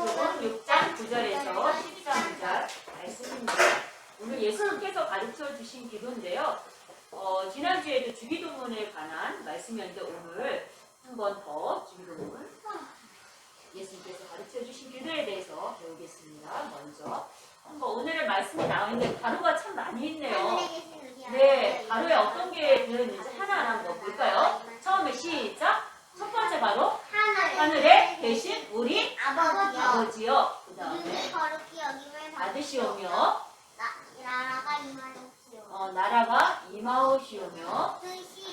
요건 6장 9절에서 13절 말씀입니다. 오늘 예수님께서 가르쳐 주신 기도인데요. 지난주에도 주기도문에 관한 말씀이었는데 오늘 한 번 더 주기도문 예수님께서 가르쳐 주신 기도에 대해서 배우겠습니다. 먼저 오늘의 말씀이 나오는데 가루가 참 많이 있네요. 네, 가루에 어떤 게 들어있는지 하나하나 한번 볼까요? 처음에 시작! 첫 번째 바로 하늘에 계신 우리 아버지요. 그 다음에 받으시오며 나라가 임하오시오며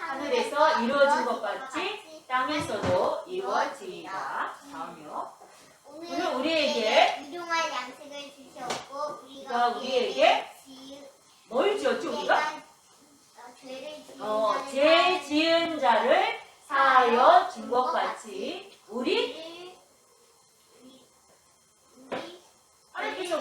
하늘에서 이루어진 것 같이 땅에서도 이루어지리라. 다음요. 오늘 우리에게 유용한 양식을 주시옵고 우리가 우리에게 뭘 지었죠? 우리가? 죄 지은 자를 사하여 준 것 같이 하나님께서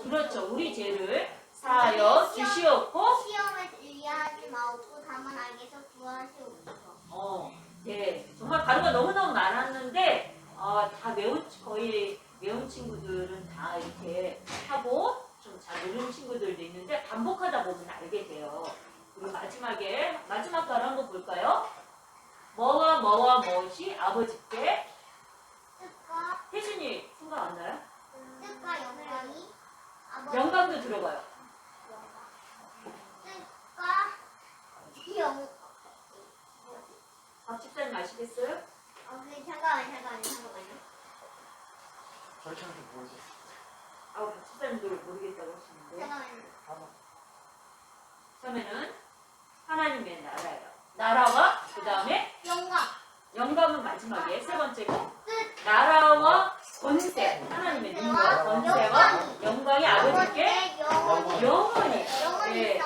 그렇죠. 우리 죄를 사하여 주시옵고 시험에 들려하지 마옵고 다만 악에서 구하시옵소서. 네, 정말 가루가 너무너무 많았는데 다 거의 외운 친구들은 다 이렇게 하고 좀 잘 모르는 친구들도 있는데 반복하다 보면 알게 돼요. 그리고 마지막 가루 한번 볼까요? 뭐와 뭐와 무엇이 아버지께 혜진이 생각 안 나요? 뜻과 영광이 영광도 들어가요. 뜻과 영 박 집사님 아시겠어요? 잠깐만요. 저희한테 모르죠. 박 집사님도 모르겠다고 하시는데. 잠깐만요. 처음에는 하나님의 나라예요. 나라와 그 다음에 영광은 마지막에 세 번째고 나라와 권세, 하나님의 능력, 권세와 영광이 아버지께 영원히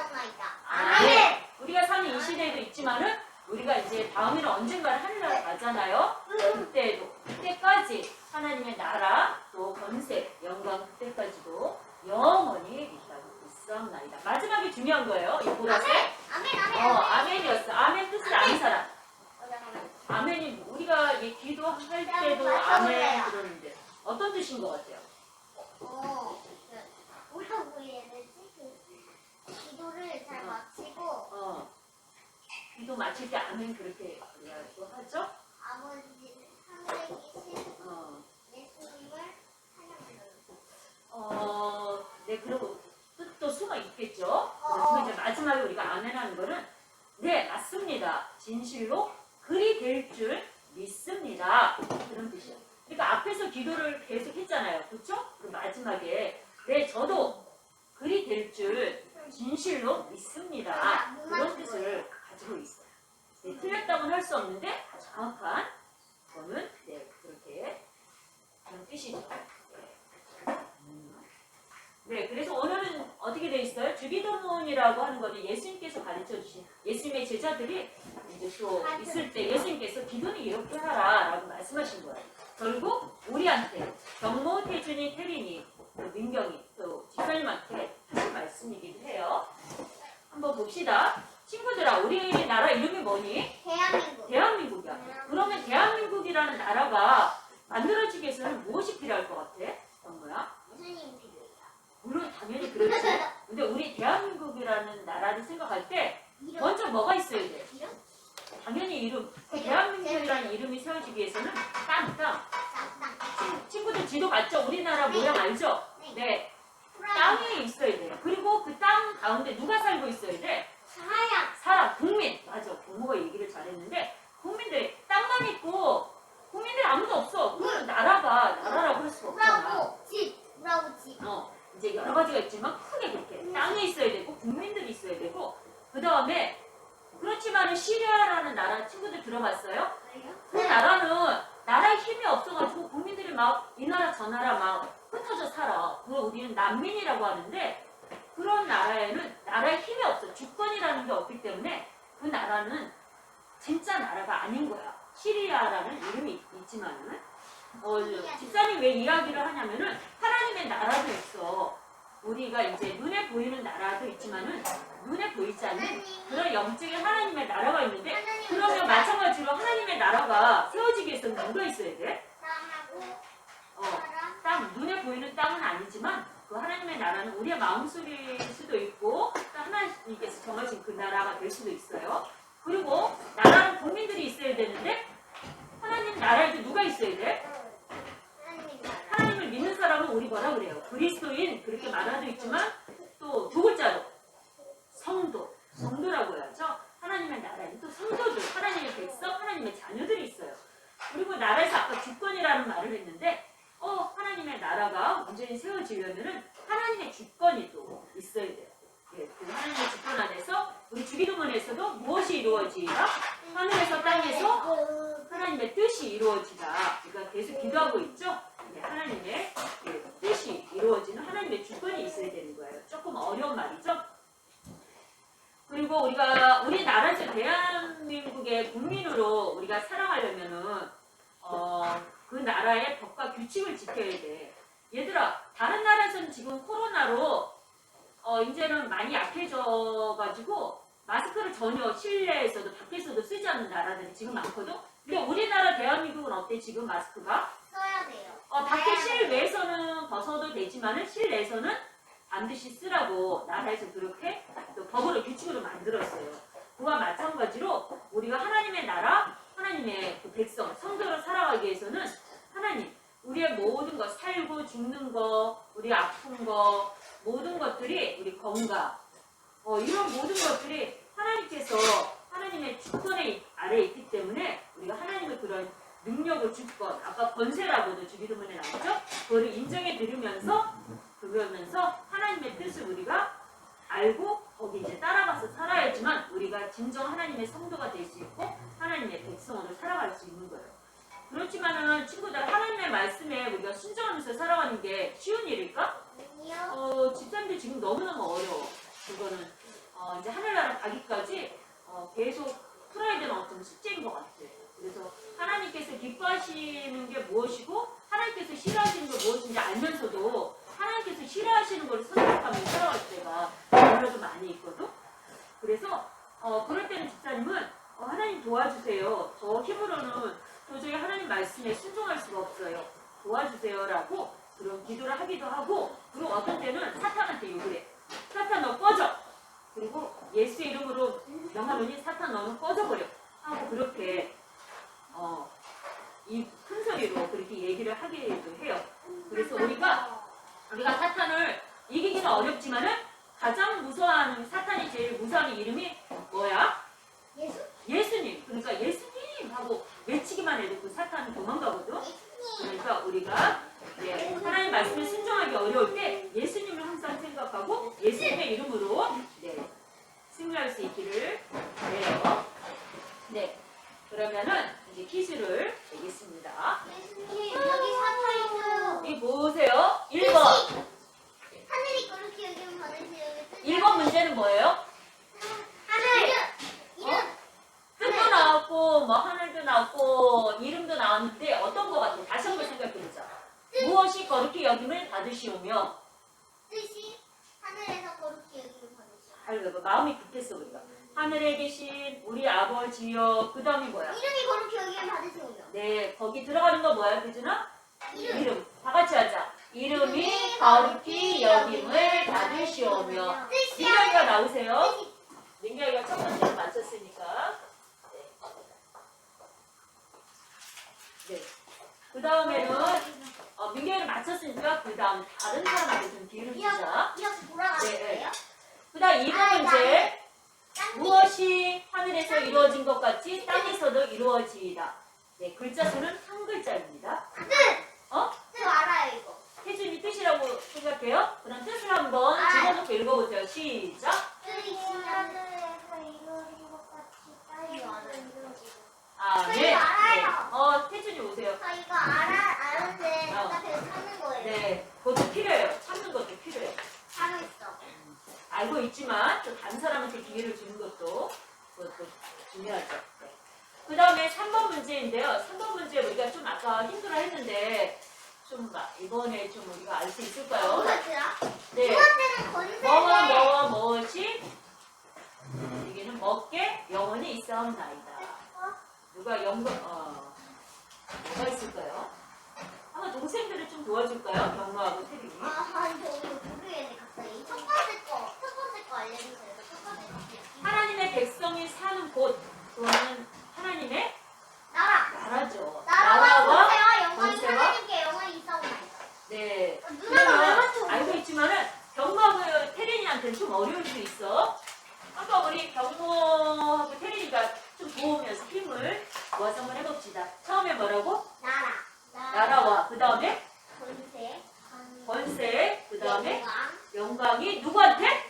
아멘. 우리가 사는 이 시대에도 있지만은 우리가 이제 다음에는 언젠가는 하늘나라 가잖아요. 그때까지 하나님의 나라 또 권세, 영광 그때까지도 영원히 있다고 있사옵나이다. 마지막에 중요한 거예요. 이 보라색. 아멘이었어. 아멘 뜻을 아는 사람. 아멘이 우리가 기도할 때도 아멘 그러는데 어떤 뜻인 것 같아요? 뭐라고 해야 되지? 기도를 잘 마치고 기도 마칠 때 아멘 그렇게 하죠? 아버지 하늘에 계신 예수님을 찬양해요. 네, 그리고 뜻도 숨어 있겠죠? 그래서 이제 마지막에 우리가 아멘하는 거는 네, 맞습니다. 진실로 그리 될 줄 믿습니다. 그런 뜻이에요. 그러니까 앞에서 기도를 계속 했잖아요. 그렇죠? 그 마지막에 네, 저도 그리 될 줄 진실로 믿습니다. 그런 뜻을 가지고 있어요. 네, 틀렸다고는 할 수 없는데 정확한 거는 네, 그렇게 그런 뜻이죠. 네, 그래서 오늘은 어떻게 돼 있어요? 주기도문이라고 하는 거는 예수님께서 가르쳐 주신 예수님의 제자들이 이제 또 있을 때 예수님께서 기도는 이렇게 하라 라고 말씀하신 거예요. 결국 우리한테 경모, 태준이, 태린이, 민경이 또 집사님한테 하신 말씀이기도 해요. 한번 봅시다. 친구들아, 우리나라 이름이 뭐니? 대한민국이야. 그러면 대한민국이라는 나라가 만들어지기 위해서는 무엇이 필요할 것 같아? 경모야? 예수님 필요해요. 물론 당연히 그렇지. 근데 우리 대한민국이라는 나라를 생각할 때 먼저 뭐가 있어야 돼? 당연히 이름. 대한민국이라는 이름이 세워지기 위해서는 땅. 친구들 지도 봤죠? 우리나라 모양 알죠? 네. 땅이 있어야 돼. 그리고 그 땅 가운데 누가 살고 있어야 돼? 사람, 국민. 맞아. 부모가 얘기를 잘했는데 국민들 땅만 있고 국민들 아무도 없어. 그럼 나라라고 할 수가 없잖아. 집. 이제 여러 가지가 있지만 크게 그렇게 땅이 있어야 되고 국민들이 있어야 되고 그 다음에 그렇지만 시리아라는 나라 친구들 들어봤어요? 그 나라는 나라에 힘이 없어가지고 국민들이 막 이 나라 저 나라 막 흩어져 살아. 그걸 우리는 난민이라고 하는데 그런 나라에는 나라에 힘이 없어. 주권이라는 게 없기 때문에 그 나라는 진짜 나라가 아닌 거야. 시리아라는 이름이 있지만은 집사님 왜 이야기를 하냐면은 하나님의 나라도 있어. 우리가 이제 눈에 보이는 나라도 있지만은 눈에 보이지 않는 그런 영적인 하나님의 나라가 있는데 그러면 마찬가지로 하나님의 나라가 세워지기 위해서는 누가 있어야 돼? 땅하고 땅 아니지만 그 하나님의 나라는 우리의 마음속일 수도 있고 또 하나님께서 정하신 그 나라가 될 수도 있어요. 그리고 나라는 국민들이 있어야 되는데 하나님 나라에도 누가 있어야 돼? 하나님 나라. 하나님을 믿는 사람은 우리 뭐라 그래요? 그리스도인 그렇게 말하도 있지만 또 두 글자로 성도라고 해야죠. 하나님의 나라에 또 성도들, 하나님의 백성, 하나님의 자녀들이 있어요. 그리고 나라에서 아까 주권이라는 말을 했는데 하나님의 나라가 완전히 세워지려면은 하나님의 주권이 또 있어야 돼요. 예, 그 하나님의 주권 안에서 우리 주기도문에서도 무엇이 이루어지리라? 하늘에서 땅에서 하나님의 뜻이 이루어지다. 우리가 계속 기도하고 있죠? 네, 하나님의 뜻이 이루어지는 하나님의 주권이 있어야 되는 거예요. 조금 어려운 말이죠? 그리고 우리나라에서 대한민국의 국민으로 우리가 살아가려면은 그 나라의 법과 규칙을 지켜야 돼. 얘들아, 다른 나라에서는 지금 코로나로 이제는 많이 약해져가지고 마스크를 전혀 실내에서도 밖에서도 쓰지 않는 나라들이 지금 많거든. 근데 우리나라 대한민국은 어때 지금 마스크가? 써야 돼요. 밖에 실외에서는 벗어도 되지만은 실내에서는 반드시 쓰라고 나라에서 그렇게 또 법으로 규칙으로 만들었어요. 그와 마찬가지로 우리가 하나님의 나라, 하나님의 그 백성, 성도로 살아가기 위해서는 하나님, 우리의 모든 것, 살고 죽는 거, 우리 아픈 거, 모든 것들이 우리 건강, 이런 모든 것들이 하나님께서 하나님의 주권의 아래에 있기 때문에 우리가 하나님의 그런 능력을 주권, 아까 권세라고도 주기도문에 나오죠? 그거를 인정해 드리면서 그러면서 하나님의 뜻을 우리가 알고 거기 이제 따라가서 살아야지만 우리가 진정 하나님의 성도가 될 수 있고 하나님의 백성으로 살아갈 수 있는 거예요. 그렇지만은 친구들 하나님의 말씀에 우리가 순종하면서 살아가는 게 쉬운 일일까? 아니요. 집사님들 지금 너무너무 어려워. 그거는 이제 하늘나라 가기까지 계속 풀어야 되는 어떤 숙제인 것 같아요. 그래서 하나님께서 기뻐하시는 게 무엇이고 하나님께서 싫어하시는 게 무엇인지 알면서도 하나님께서 싫어하시는 걸 선택하며 살아갈 때가 아무래도 많이 있거든. 그래서 그럴 때는 집사님은 하나님 도와주세요. 저 힘으로는 도저히 하나님 말씀에 순종할 수가 없어요. 도와주세요라고 그런 기도를 하기도 하고, 그리고 어떤 때는 사탄한테 욕을 해. 사탄 너 꺼져. 그리고 예수 이름으로 명하노니 사탄 너는 꺼져버려. 하고 그렇게 이 큰 소리로 그렇게 얘기를 하기도 해요. 그래서 우리가 사탄을 이기기는 어렵지만은 가장 무서워하는 사탄이 제일 무서워하는 이름이 뭐야? 예수? 예수님. 그러니까 예수님 하고 외치기만 해도 그 사탄은 도망가거든. 예수님. 그러니까 우리가 하나님 말씀에 순종하기 어려울 때 예수님을 항상 생각하고 예수님의 이름으로 승리할 수 있기를 바래요. 네. 그러면은 이제 퀴즈를 내겠습니다. 예수님 여기 사탄 있어요. 이 보세요. 1번. 하늘이 그렇게 여기면 받으세요. 1번 문제는 뭐예요? 하늘. 이름. 뜻도 나왔고 뭐 하늘도 나왔고 이름도 나왔는데 어떤 거 같아요? 다시 한번 생각해보자. 무엇이 거룩히 여김을 받으시오며. 뜻이 하늘에서 그렇게 여기면 받으세요. 아이고 마음이 급했어 우리가. 하늘에 계신 우리 아버지여. 그 다음이 뭐야? 이름이 그렇게 여기면 받으세요. 네, 거기 들어가는 거 뭐야, 그준아? 이름. 다 같이 하자. 이름이 거룩히 여김을 받으시오며. 민경이가 나오세요. 민경이가 첫 번째로 맞췄으니까. 네. 그 다음에는 민경이를 맞췄으니까 그 다음 다른 사람한테 좀 기회를 주자. 이렇게 돌아가는 네, 거예요? 그 다음 2번 문제. 무엇이 하늘에서 이루어진 것 같이 땅에서도 이루어지이다. 네, 글자 수는 한 글자입니다. 뜻 알아요 이거. 혜준이 뜻이라고 생각해요? 그럼 뜻을 한번 집어넣고 읽어보세요. 시작. 뜻이 하늘에서 이루어진 것 같이 땅에서도 이루어지고. 아, 저 네. 이거 알아요. 혜준이 오세요. 저 이거 아는데 아까 계속 찾는 거예요. 네, 그것도 필요해요. 찾는 것도 필요해요. 하고 있어. 알고 있지만 또 다른 사람한테 기회를 주는 것도 그것도 중요하죠. 네. 그 다음에 3번 문제인데요. 3번 문제 우리가 좀 아까 힘들어 했는데 좀 이번에 좀 우리가 알 수 있을까요? 뭐였더라? 네. 두 번째는 건설에. 뭐와 무엇이 여기는 먹게 영원히 있사옵나이다. 누가 뭐가 있을까요? 아마 동생들을 좀 도와줄까요? 경로하고 태림이. 다음에 영광이 누구한테?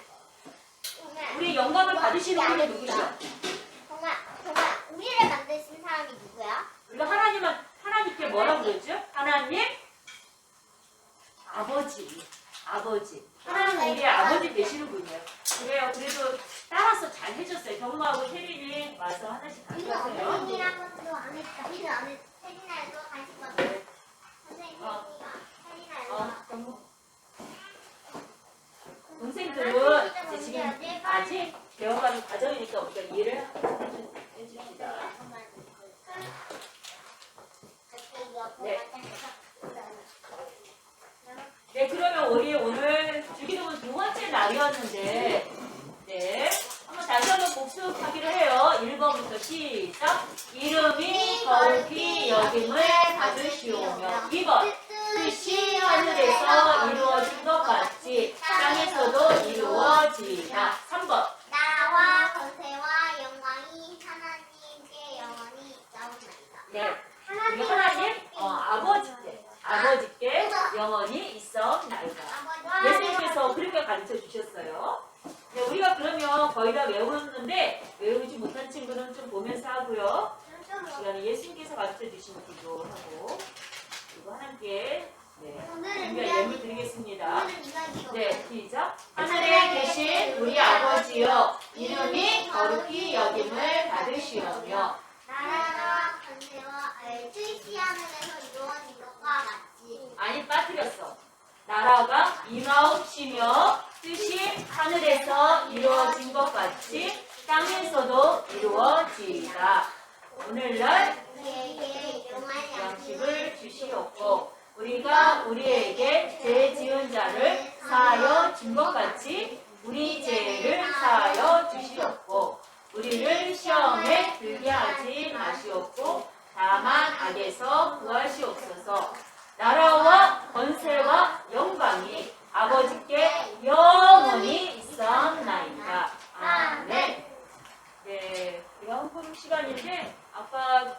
우리 영광을 받으시는 분이 누구시오? 정말 우리를 만드신 사람이 누구야? 우리가 하나님께 뭐라고 그러죠? 하나님 아버지. 하나님 우리의 아버지 되시는 분이에요. 그래요. 그래도 따라서 잘 해줬어요. 경마하고 혜린이 와서 하나씩 이거 가져가세요. 어머니랑 것도 안 했다. 이거 안 했. 혜린아 이거 다시 봐. 선생님이가 혜린아 이거. 경마. 동생들은 이제 지금 아직 배워가는 과정이니까 우리가 이해를 해줍니다. 네, 그러면 우리 오늘 주기도문 두 번째 날이었는데, 네, 다시 한번 복습하기로 해요. 1번부터 시작. 이름이 거룩히 여김을 받으시오며. 2번. 뜻이 하늘에서 이루어진 것 같이 땅에서도 이루어지이다. 3번. 나와 권세와 영광이 하나님께 영원히 있사옵나이다. 네. 우리 하나님 아버지께 영원히 있사옵나이다. 예수님께서 그렇게 가르쳐 주셨어요. 네, 우리가 그러면 거의 다 외우는데 외우지 못한 친구는 좀 보면서 하고요. 시간에 예수님께서 가르쳐 주신 기도하고 그리고 하나님께 준비한 예물 드리겠습니다. 네, 시작. 하늘에 계신 우리 아버지여, 이름이 거룩히 여김을 받으시오며. 나라와 권세와 뜻이 하늘에서 이루어진 것과 같이. 아니, 빠뜨렸어. 나라가 임하옵시며 뜻이 하늘에서 이루어진 것 같이 땅에서도 이루어지이다. 오늘날 우리에게 영원한 양식을 주시옵고 우리가 우리에게 죄 지은 자를 사하여 준 것 같이 우리 죄를 사하여 주시옵고 우리를 시험에 들게 하지 마시옵고 다만 악에서 구하시옵소서. 나라와 권세와 영광이 아버지께 영원히 있사옵나이다. 아멘. 네, 우리가 헌금 시간인데 아까